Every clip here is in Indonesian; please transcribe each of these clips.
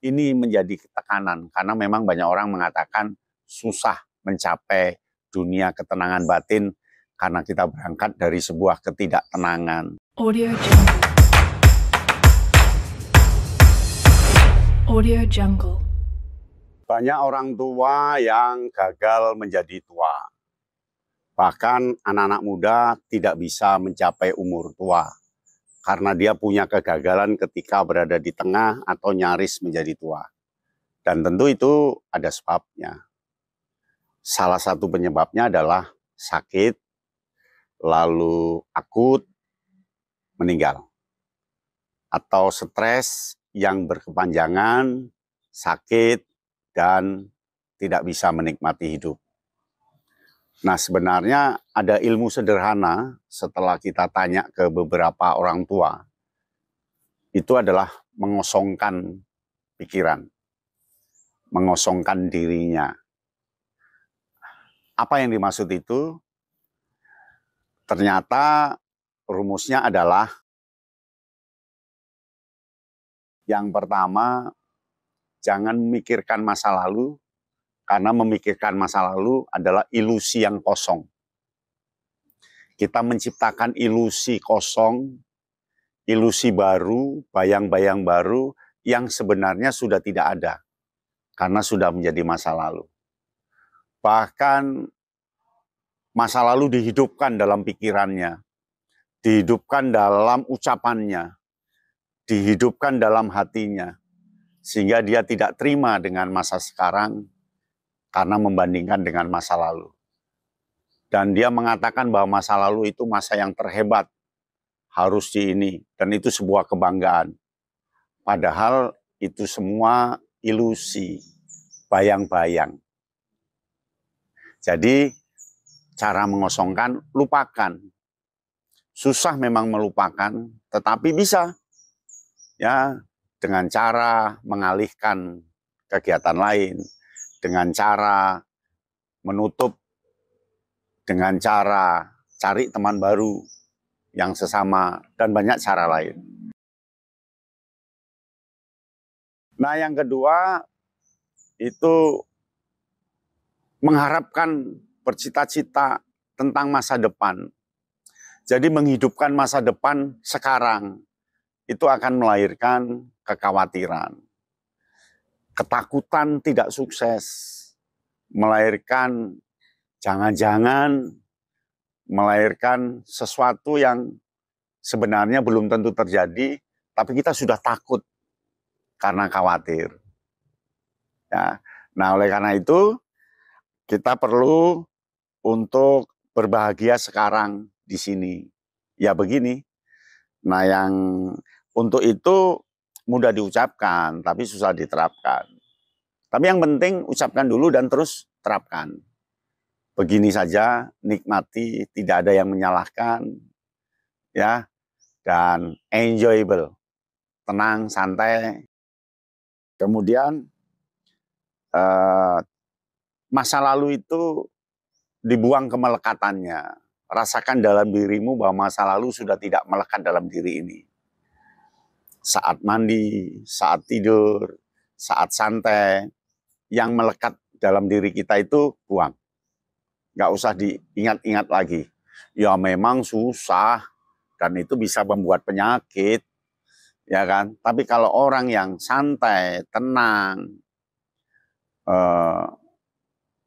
ini menjadi tekanan karena memang banyak orang mengatakan susah mencapai dunia ketenangan batin karena kita berangkat dari sebuah ketidaktenangan. Audio Jungle. Audio Jungle. Banyak orang tua yang gagal menjadi tua. Bahkan anak-anak muda tidak bisa mencapai umur tua karena dia punya kegagalan ketika berada di tengah atau nyaris menjadi tua. Dan tentu itu ada sebabnya. Salah satu penyebabnya adalah sakit, lalu akut, meninggal. Atau stres yang berkepanjangan, sakit, dan tidak bisa menikmati hidup. Nah, sebenarnya ada ilmu sederhana setelah kita tanya ke beberapa orang tua. Itu adalah mengosongkan pikiran, mengosongkan dirinya. Apa yang dimaksud itu? Ternyata rumusnya adalah yang pertama, jangan memikirkan masa lalu, karena memikirkan masa lalu adalah ilusi yang kosong. Kita menciptakan ilusi kosong, ilusi baru, bayang-bayang baru yang sebenarnya sudah tidak ada, karena sudah menjadi masa lalu. Bahkan masa lalu dihidupkan dalam pikirannya, dihidupkan dalam ucapannya, dihidupkan dalam hatinya, sehingga dia tidak terima dengan masa sekarang karena membandingkan dengan masa lalu. Dan dia mengatakan bahwa masa lalu itu masa yang terhebat, harus di ini, dan itu sebuah kebanggaan. Padahal itu semua ilusi, bayang-bayang. Jadi cara mengosongkan, lupakan. Susah memang melupakan, tetapi bisa. Ya, dengan cara mengalihkan kegiatan lain, dengan cara menutup, dengan cara cari teman baru yang sesama, dan banyak cara lain. Nah, yang kedua, itu mengharapkan bercita-cita tentang masa depan. Jadi menghidupkan masa depan sekarang, itu akan melahirkan kekhawatiran. Ketakutan tidak sukses, melahirkan jangan-jangan, melahirkan sesuatu yang sebenarnya belum tentu terjadi, tapi kita sudah takut karena khawatir. Ya. Nah, oleh karena itu, kita perlu untuk berbahagia sekarang di sini. Ya begini. Nah, yang untuk itu mudah diucapkan, tapi susah diterapkan. Tapi yang penting ucapkan dulu dan terus terapkan. Begini saja, nikmati, tidak ada yang menyalahkan, ya, dan enjoyable, tenang, santai. Kemudian masa lalu itu dibuang ke melekatannya. Rasakan dalam dirimu bahwa masa lalu sudah tidak melekat dalam diri ini. Saat mandi, saat tidur, saat santai, yang melekat dalam diri kita itu buang. Nggak usah diingat-ingat lagi. Ya memang susah, dan itu bisa membuat penyakit, ya kan? Tapi kalau orang yang santai, tenang,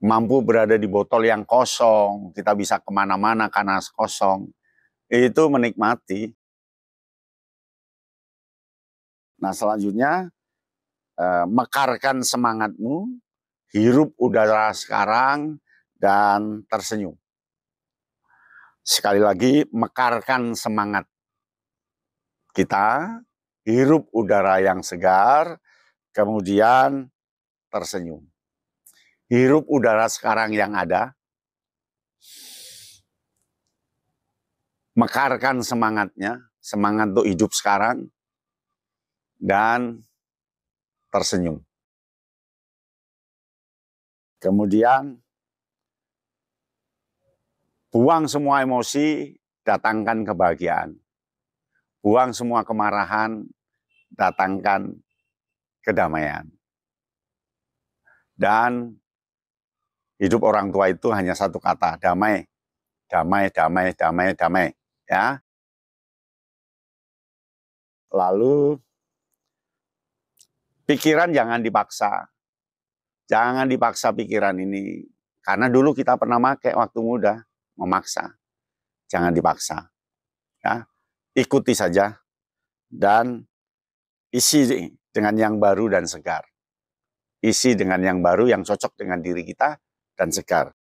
mampu berada di botol yang kosong, kita bisa kemana-mana karena kosong, itu menikmati. Nah, selanjutnya, mekarkan semangatmu, hirup udara sekarang, dan tersenyum. Sekali lagi, mekarkan semangat kita, hirup udara yang segar, kemudian tersenyum. Hirup udara sekarang yang ada, mekarkan semangatnya, semangat untuk hidup sekarang, dan tersenyum. Kemudian, buang semua emosi, datangkan kebahagiaan. Buang semua kemarahan, datangkan kedamaian. Dan hidup orang tua itu hanya satu kata, damai. Damai, damai, damai, damai. Ya. Lalu pikiran jangan dipaksa. Jangan dipaksa pikiran ini. Karena dulu kita pernah pakai waktu muda, memaksa. Jangan dipaksa. Ya. Ikuti saja. Dan isi dengan yang baru dan segar. Isi dengan yang baru yang cocok dengan diri kita dan segar.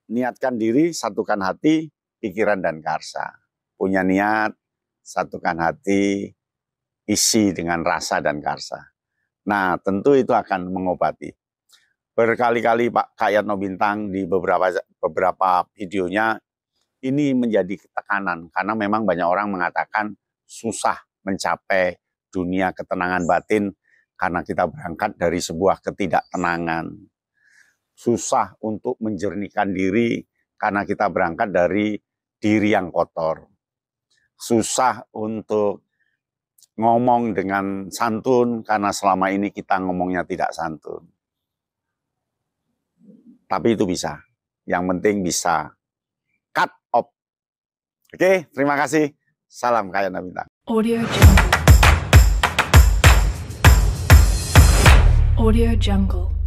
Niatkan diri, satukan hati, pikiran, dan karsa. Punya niat, satukan hati, isi dengan rasa dan karsa. Nah, tentu itu akan mengobati. Berkali-kali Pak Yatno Bintang di beberapa videonya, ini menjadi tekanan. Karena memang banyak orang mengatakan susah mencapai dunia ketenangan batin karena kita berangkat dari sebuah ketidaktenangan. Susah untuk menjernihkan diri karena kita berangkat dari diri yang kotor. Susah untuk ngomong dengan santun karena selama ini kita ngomongnya tidak santun. Tapi itu bisa. Yang penting bisa cut off. Oke, terima kasih. Salam Kak Yatno Bintang. Audio Jungle. Audio Jungle.